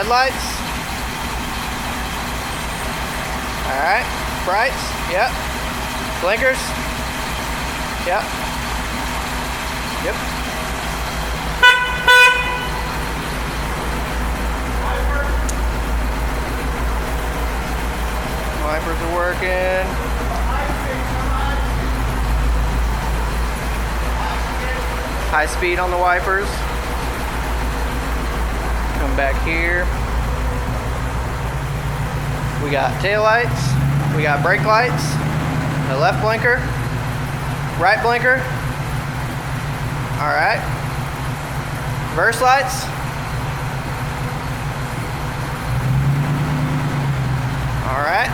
Headlights. Alright. Brights. Yep. Blinkers. Yep. Yep. Wipers are working. High speed on the wipers. Come back here. We got tail lights. We got brake lights. The left blinker. Right blinker. Alright. Reverse lights. Alright.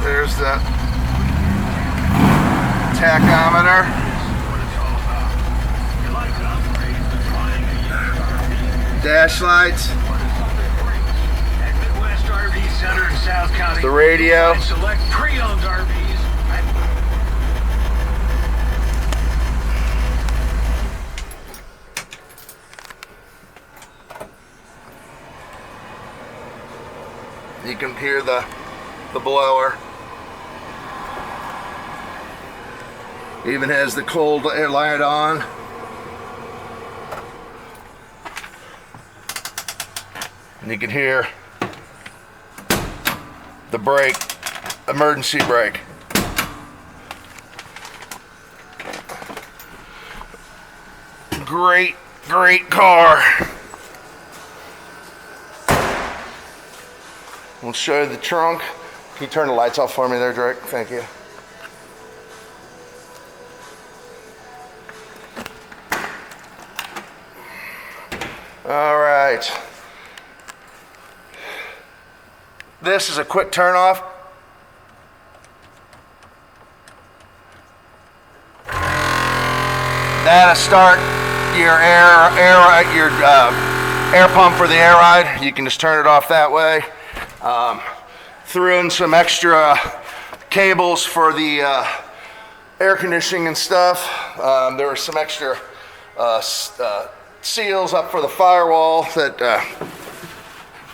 There's the tachometer. Dash lights. The radio. You can hear the blower. Even has the cold air light on. And you can hear the brake, emergency brake. Great, great car. We'll show you the trunk. Can you turn the lights off for me there, Drake? Thank you. All right. This is a quick turn off. That'll start your air pump for the air ride. You can just turn it off that way. Threw in some extra cables for the air conditioning and stuff. There were some extra seals up for the firewall that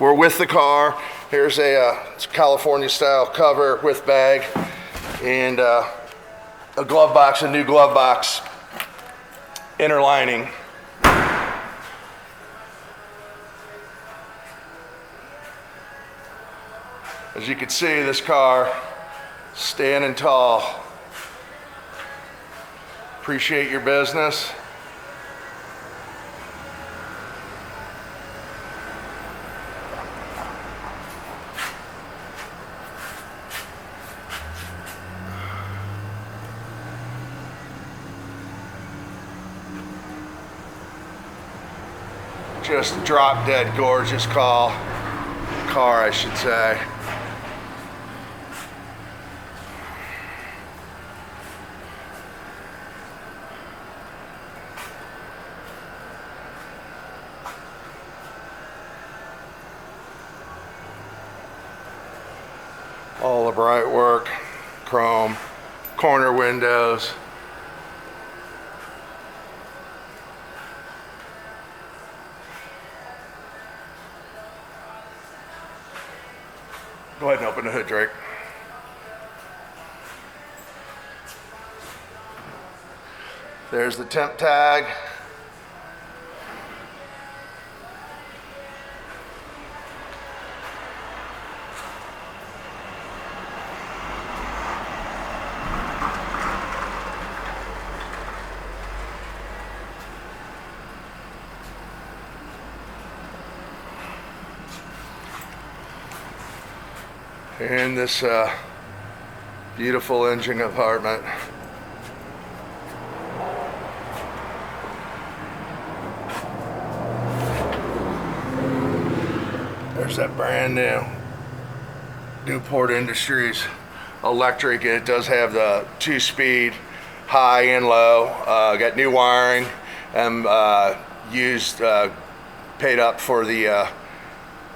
were with the car. Here's a California style cover with bag and a glove box, a new glove box, inner lining. As you can see, this car standing tall. Appreciate your business. Just drop dead gorgeous car, I should say. All the bright work, chrome, corner windows. Go ahead and open the hood, Drake. There's the temp tag. And this beautiful engine compartment. There's that brand new Newport Industries electric. It does have the 2-speed high and low. Got new wiring and paid up for the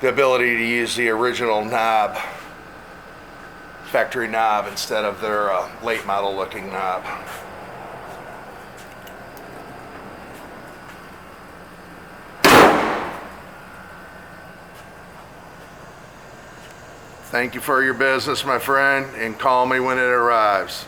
ability to use the original knob, factory knob, instead of their late model looking knob. Thank you for your business, my friend, and call me when it arrives.